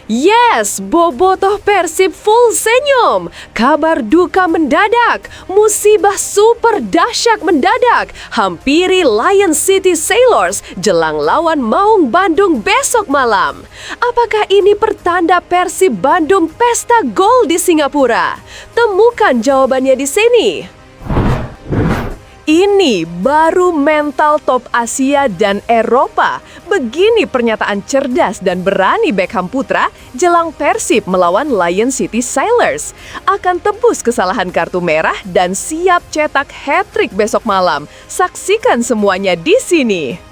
Yes, bobotoh Persib full senyum. Kabar duka mendadak, musibah super dahsyat mendadak. Hampiri Lion City Sailors jelang lawan Maung Bandung besok malam. Apakah ini pertanda Persib Bandung pesta gol di Singapura? Temukan jawabannya di sini. Ini baru mental top Asia dan Eropa. Begini pernyataan cerdas dan berani Beckham Putra jelang Persib melawan Lion City Sailors. Akan tebus kesalahan kartu merah dan siap cetak hat-trick besok malam. Saksikan semuanya di sini.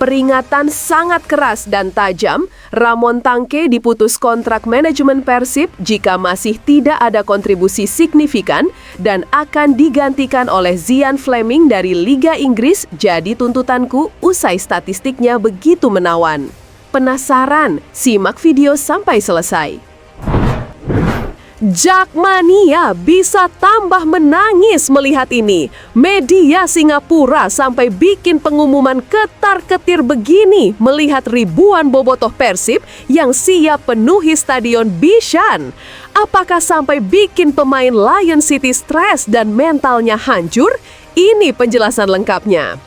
Peringatan sangat keras dan tajam, Ramon Tangke diputus kontrak manajemen Persib jika masih tidak ada kontribusi signifikan dan akan digantikan oleh Zian Fleming dari Liga Inggris. Jadi tuntutanku usai statistiknya begitu menawan. Penasaran? Simak video sampai selesai. Jakmania bisa tambah menangis melihat ini. Media Singapura sampai bikin pengumuman ketar-ketir begini melihat ribuan bobotoh Persib yang siap penuhi Stadion Bishan. Apakah sampai bikin pemain Lion City stres dan mentalnya hancur? Ini penjelasan lengkapnya.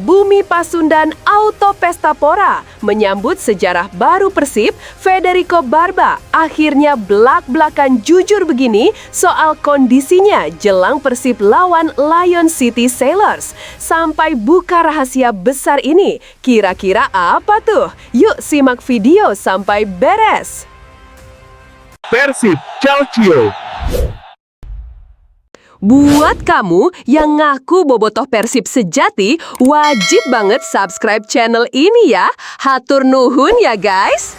Bumi Pasundan Auto Pestapora menyambut sejarah baru Persib. Federico Barba akhirnya belak-belakan jujur begini soal kondisinya jelang Persib lawan Lion City Sailors. Sampai buka rahasia besar ini. Kira-kira apa tuh? Yuk simak video sampai beres. Persib Calcio. Buat kamu yang ngaku bobotoh Persib sejati, wajib banget subscribe channel ini ya. Hatur nuhun ya guys.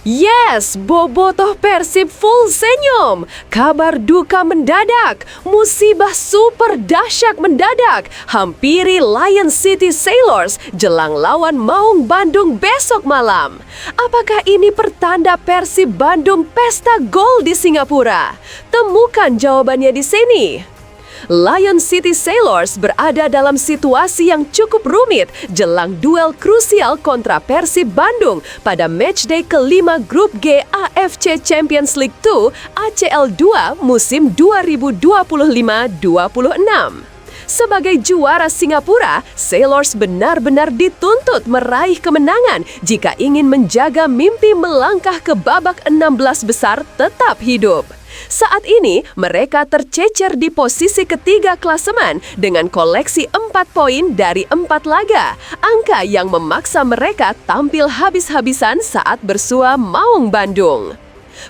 Yes, bobotoh Persib full senyum. Kabar duka mendadak, musibah super dahsyat mendadak. Hampiri Lion City Sailors jelang lawan Maung Bandung besok malam. Apakah ini pertanda Persib Bandung pesta gol di Singapura? Temukan jawabannya di sini. Lion City Sailors berada dalam situasi yang cukup rumit jelang duel krusial kontra Persib Bandung pada matchday kelima Grup G AFC Champions League 2 ACL 2 musim 2025-26. Sebagai juara Singapura, Sailors benar-benar dituntut meraih kemenangan jika ingin menjaga mimpi melangkah ke babak 16 besar tetap hidup. Saat ini, mereka tercecer di posisi ketiga klasemen dengan koleksi 4 poin dari 4 laga. Angka yang memaksa mereka tampil habis-habisan saat bersua Maung Bandung.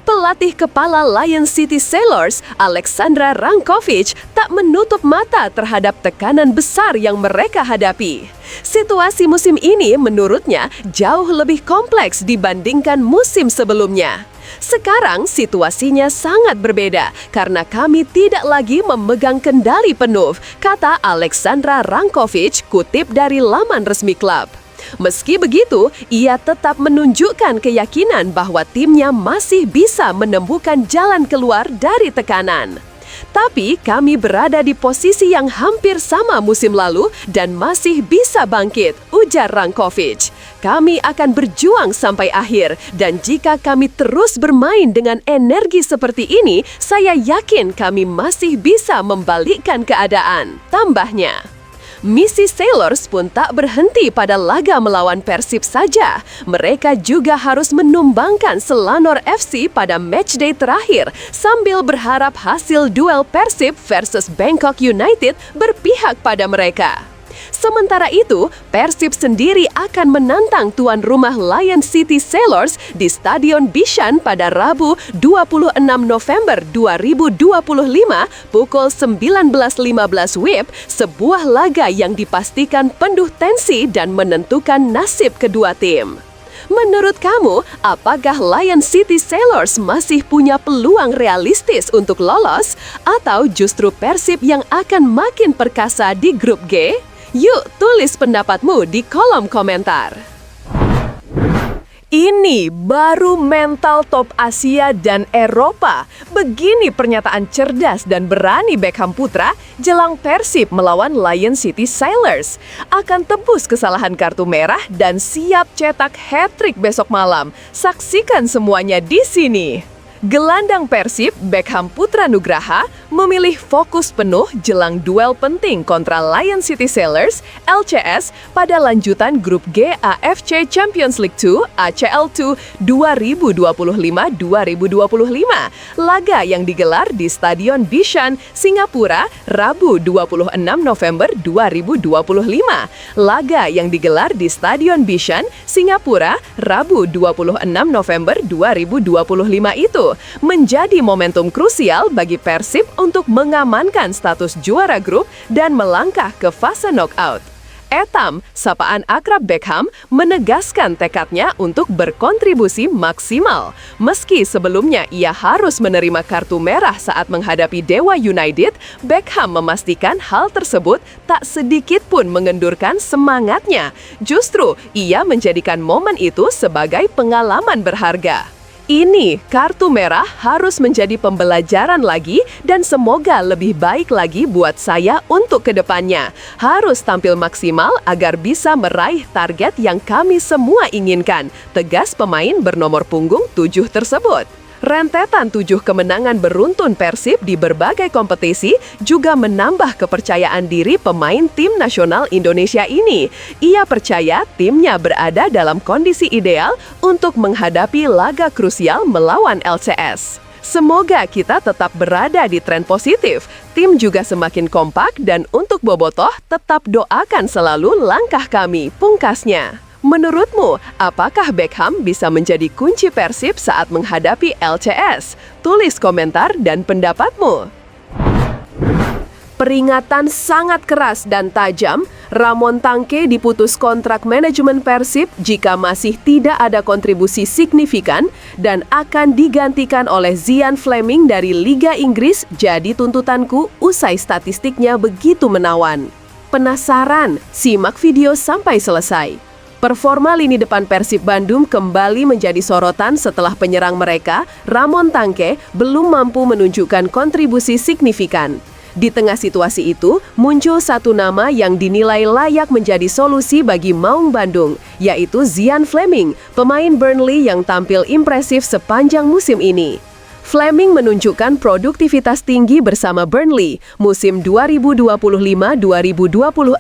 Pelatih kepala Lion City Sailors, Aleksandra Rankovic, tak menutup mata terhadap tekanan besar yang mereka hadapi. Situasi musim ini menurutnya jauh lebih kompleks dibandingkan musim sebelumnya. Sekarang situasinya sangat berbeda karena kami tidak lagi memegang kendali penuh, kata Aleksandra Rankovic kutip dari laman resmi klub. Meski begitu, ia tetap menunjukkan keyakinan bahwa timnya masih bisa menemukan jalan keluar dari tekanan. Tapi kami berada di posisi yang hampir sama musim lalu dan masih bisa bangkit, ujar Rankovic. Kami akan berjuang sampai akhir dan jika kami terus bermain dengan energi seperti ini, saya yakin kami masih bisa membalikkan keadaan, tambahnya. Misi Sailors pun tak berhenti pada laga melawan Persib saja. Mereka juga harus menumbangkan Selangor FC pada matchday terakhir sambil berharap hasil duel Persib versus Bangkok United berpihak pada mereka. Sementara itu, Persib sendiri akan menantang tuan rumah Lion City Sailors di Stadion Bishan pada Rabu 26 November 2025 pukul 19.15 WIB, sebuah laga yang dipastikan penuh tensi dan menentukan nasib kedua tim. Menurut kamu, apakah Lion City Sailors masih punya peluang realistis untuk lolos? Atau justru Persib yang akan makin perkasa di Grup G? Yuk, tulis pendapatmu di kolom komentar. Ini baru mental top Asia dan Eropa. Begini pernyataan cerdas dan berani Beckham Putra jelang Persib melawan Lion City Sailors. Akan tebus kesalahan kartu merah dan siap cetak hat-trick besok malam. Saksikan semuanya di sini. Gelandang Persib, Beckham Putra Nugraha, memilih fokus penuh jelang duel penting kontra Lion City Sailors, LCS, pada lanjutan Grup G AFC Champions League 2, ACL2, 2025-2025. Laga yang digelar di Stadion Bishan, Singapura, Rabu 26 November 2025. Laga yang digelar di Stadion Bishan, Singapura, Rabu 26 November 2025 itu menjadi momentum krusial bagi Persib untuk mengamankan status juara grup dan melangkah ke fase knockout. Etam, sapaan akrab Beckham, menegaskan tekadnya untuk berkontribusi maksimal. Meski sebelumnya ia harus menerima kartu merah saat menghadapi Dewa United, Beckham memastikan hal tersebut tak sedikit pun mengendurkan semangatnya. Justru, ia menjadikan momen itu sebagai pengalaman berharga. Ini kartu merah harus menjadi pembelajaran lagi dan semoga lebih baik lagi buat saya untuk kedepannya. Harus tampil maksimal agar bisa meraih target yang kami semua inginkan, tegas pemain bernomor punggung 7 tersebut. Rentetan 7 kemenangan beruntun Persib di berbagai kompetisi juga menambah kepercayaan diri pemain tim nasional Indonesia ini. Ia percaya timnya berada dalam kondisi ideal untuk menghadapi laga krusial melawan LCS. Semoga kita tetap berada di tren positif. Tim juga semakin kompak dan untuk Bobotoh tetap doakan selalu langkah kami, pungkasnya. Menurutmu, apakah Beckham bisa menjadi kunci Persib saat menghadapi LCS? Tulis komentar dan pendapatmu. Peringatan sangat keras dan tajam, Ramon Tangke diputus kontrak manajemen Persib jika masih tidak ada kontribusi signifikan dan akan digantikan oleh Zian Fleming dari Liga Inggris. Jadi tuntutanku, usai statistiknya begitu menawan. Penasaran? Simak video sampai selesai. Performa lini depan Persib Bandung kembali menjadi sorotan setelah penyerang mereka, Ramon Tangke, belum mampu menunjukkan kontribusi signifikan. Di tengah situasi itu, muncul satu nama yang dinilai layak menjadi solusi bagi Maung Bandung, yaitu Zian Fleming, pemain Burnley yang tampil impresif sepanjang musim ini. Fleming menunjukkan produktivitas tinggi bersama Burnley. Musim 2025-2026,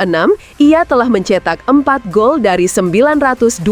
ia telah mencetak 4 gol dari 929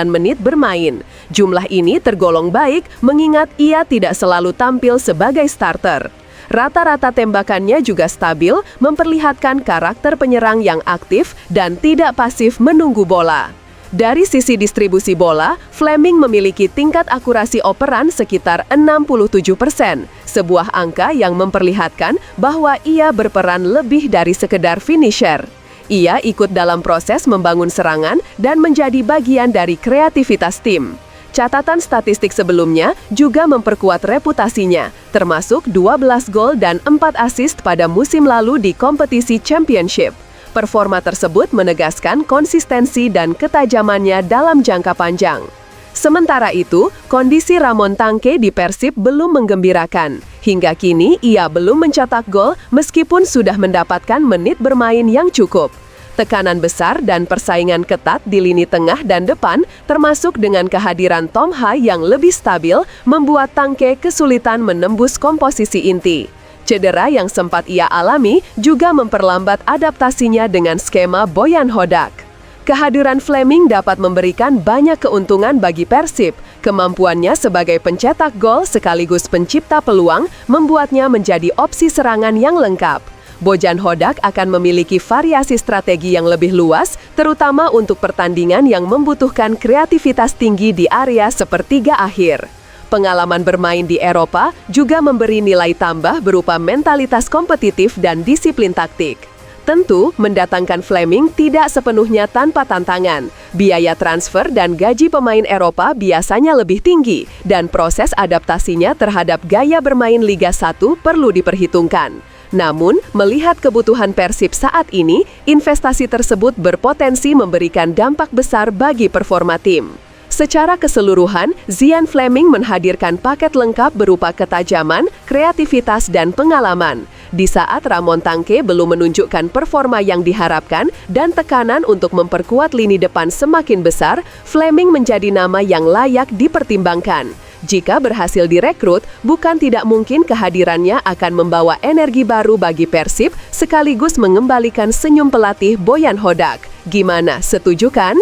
menit bermain. Jumlah ini tergolong baik mengingat ia tidak selalu tampil sebagai starter. Rata-rata tembakannya juga stabil, memperlihatkan karakter penyerang yang aktif dan tidak pasif menunggu bola. Dari sisi distribusi bola, Fleming memiliki tingkat akurasi operan sekitar 67%, sebuah angka yang memperlihatkan bahwa ia berperan lebih dari sekedar finisher. Ia ikut dalam proses membangun serangan dan menjadi bagian dari kreativitas tim. Catatan statistik sebelumnya juga memperkuat reputasinya, termasuk 12 gol dan 4 assist pada musim lalu di kompetisi Championship. Performa tersebut menegaskan konsistensi dan ketajamannya dalam jangka panjang. Sementara itu, kondisi Ramon Tangke di Persib belum menggembirakan. Hingga kini, ia belum mencetak gol meskipun sudah mendapatkan menit bermain yang cukup. Tekanan besar dan persaingan ketat di lini tengah dan depan, termasuk dengan kehadiran Tom Ha yang lebih stabil, membuat Tangke kesulitan menembus komposisi inti. Cedera yang sempat ia alami juga memperlambat adaptasinya dengan skema Boyan Hodak. Kehadiran Fleming dapat memberikan banyak keuntungan bagi Persib. Kemampuannya sebagai pencetak gol sekaligus pencipta peluang membuatnya menjadi opsi serangan yang lengkap. Bojan Hodak akan memiliki variasi strategi yang lebih luas, terutama untuk pertandingan yang membutuhkan kreativitas tinggi di area sepertiga akhir. Pengalaman bermain di Eropa juga memberi nilai tambah berupa mentalitas kompetitif dan disiplin taktik. Tentu, mendatangkan Fleming tidak sepenuhnya tanpa tantangan. Biaya transfer dan gaji pemain Eropa biasanya lebih tinggi, dan proses adaptasinya terhadap gaya bermain Liga 1 perlu diperhitungkan. Namun, melihat kebutuhan Persib saat ini, investasi tersebut berpotensi memberikan dampak besar bagi performa tim. Secara keseluruhan, Zian Fleming menghadirkan paket lengkap berupa ketajaman, kreativitas, dan pengalaman. Di saat Ramon Tanque belum menunjukkan performa yang diharapkan dan tekanan untuk memperkuat lini depan semakin besar, Fleming menjadi nama yang layak dipertimbangkan. Jika berhasil direkrut, bukan tidak mungkin kehadirannya akan membawa energi baru bagi Persib sekaligus mengembalikan senyum pelatih Boyan Hodak. Gimana, setuju kan?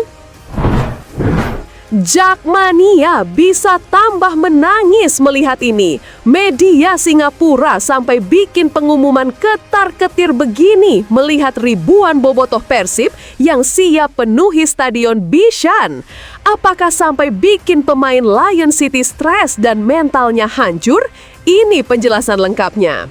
Jakmania bisa tambah menangis melihat ini. Media Singapura sampai bikin pengumuman ketar-ketir begini melihat ribuan bobotoh Persib yang siap penuhi Stadion Bishan. Apakah sampai bikin pemain Lion City stres dan mentalnya hancur? Ini penjelasan lengkapnya.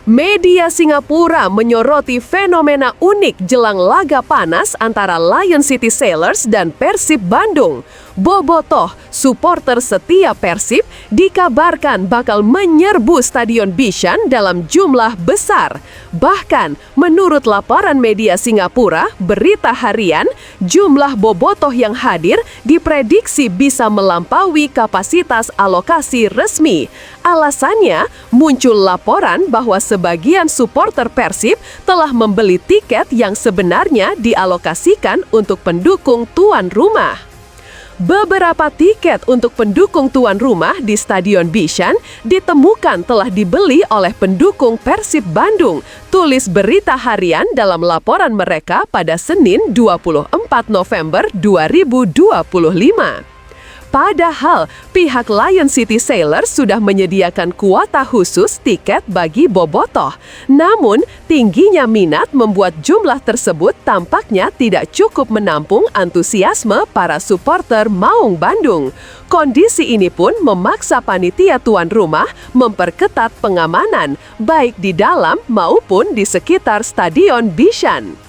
Media Singapura menyoroti fenomena unik jelang laga panas antara Lion City Sailors dan Persib Bandung. Bobotoh, supporter setia Persib, dikabarkan bakal menyerbu Stadion Bishan dalam jumlah besar. Bahkan, menurut laporan media Singapura, Berita Harian, jumlah bobotoh yang hadir diprediksi bisa melampaui kapasitas alokasi resmi. Alasannya, muncul laporan bahwa sebagian supporter Persib telah membeli tiket yang sebenarnya dialokasikan untuk pendukung tuan rumah. Beberapa tiket untuk pendukung tuan rumah di Stadion Bishan ditemukan telah dibeli oleh pendukung Persib Bandung, tulis Berita Harian dalam laporan mereka pada Senin 24 November 2025. Padahal, pihak Lion City Sailors sudah menyediakan kuota khusus tiket bagi bobotoh. Namun, tingginya minat membuat jumlah tersebut tampaknya tidak cukup menampung antusiasme para supporter Maung Bandung. Kondisi ini pun memaksa panitia tuan rumah memperketat pengamanan, baik di dalam maupun di sekitar Stadion Bishan.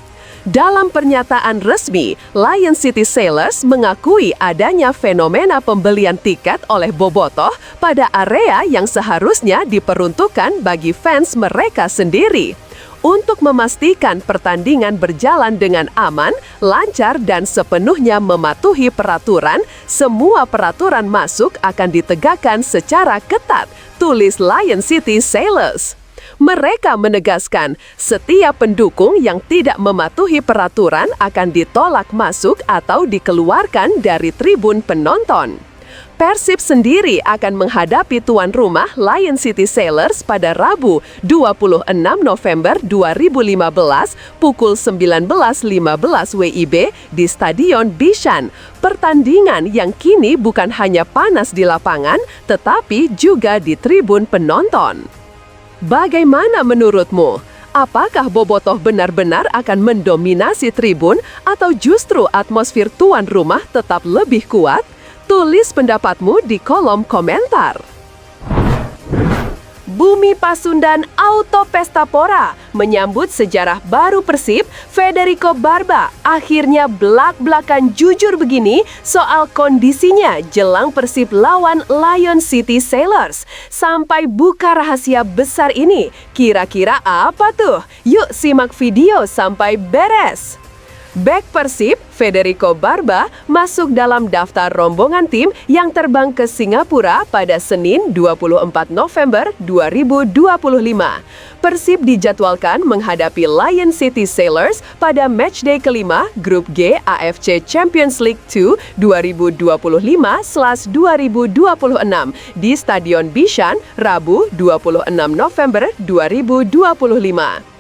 Dalam pernyataan resmi, Lion City Sailors mengakui adanya fenomena pembelian tiket oleh bobotoh pada area yang seharusnya diperuntukkan bagi fans mereka sendiri. Untuk memastikan pertandingan berjalan dengan aman, lancar, dan sepenuhnya mematuhi peraturan, semua peraturan masuk akan ditegakkan secara ketat, tulis Lion City Sailors. Mereka menegaskan, setiap pendukung yang tidak mematuhi peraturan akan ditolak masuk atau dikeluarkan dari tribun penonton. Persib sendiri akan menghadapi tuan rumah Lion City Sailors pada Rabu 26 November 2015 pukul 19.15 WIB di Stadion Bishan. Pertandingan yang kini bukan hanya panas di lapangan, tetapi juga di tribun penonton. Bagaimana menurutmu? Apakah bobotoh benar-benar akan mendominasi tribun atau justru atmosfer tuan rumah tetap lebih kuat? Tulis pendapatmu di kolom komentar. Bumi Pasundan Auto Pestapora menyambut sejarah baru Persib, Federico Barba akhirnya belak-belakan jujur begini soal kondisinya jelang Persib lawan Lion City Sailors. Sampai buka rahasia besar ini, kira-kira apa tuh? Yuk simak video sampai beres. Bek Persib, Federico Barba, masuk dalam daftar rombongan tim yang terbang ke Singapura pada Senin 24 November 2025. Persib dijadwalkan menghadapi Lion City Sailors pada matchday kelima Grup G AFC Champions League 2 2025/2026 di Stadion Bishan, Rabu 26 November 2025.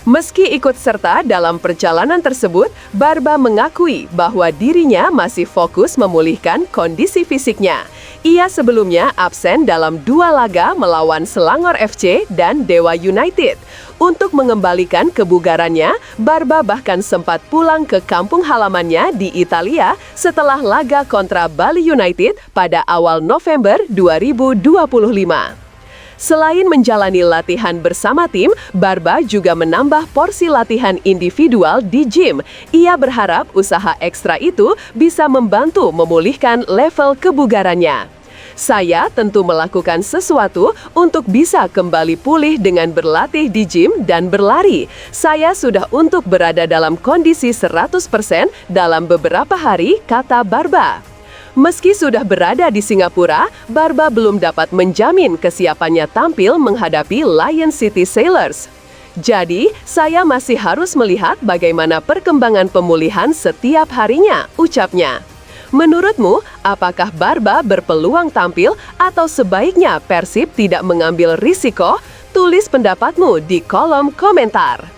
Meski ikut serta dalam perjalanan tersebut, Barba mengakui bahwa dirinya masih fokus memulihkan kondisi fisiknya. Ia sebelumnya absen dalam 2 laga melawan Selangor FC dan Dewa United. Untuk mengembalikan kebugarannya, Barba bahkan sempat pulang ke kampung halamannya di Italia setelah laga kontra Bali United pada awal November 2025. Selain menjalani latihan bersama tim, Barba juga menambah porsi latihan individual di gym. Ia berharap usaha ekstra itu bisa membantu memulihkan level kebugarannya. Saya tentu melakukan sesuatu untuk bisa kembali pulih dengan berlatih di gym dan berlari. Saya sudah untuk berada dalam kondisi 100% dalam beberapa hari, kata Barba. Meski sudah berada di Singapura, Barba belum dapat menjamin kesiapannya tampil menghadapi Lion City Sailors. Jadi, saya masih harus melihat bagaimana perkembangan pemulihan setiap harinya, ucapnya. Menurutmu, apakah Barba berpeluang tampil atau sebaiknya Persib tidak mengambil risiko? Tulis pendapatmu di kolom komentar.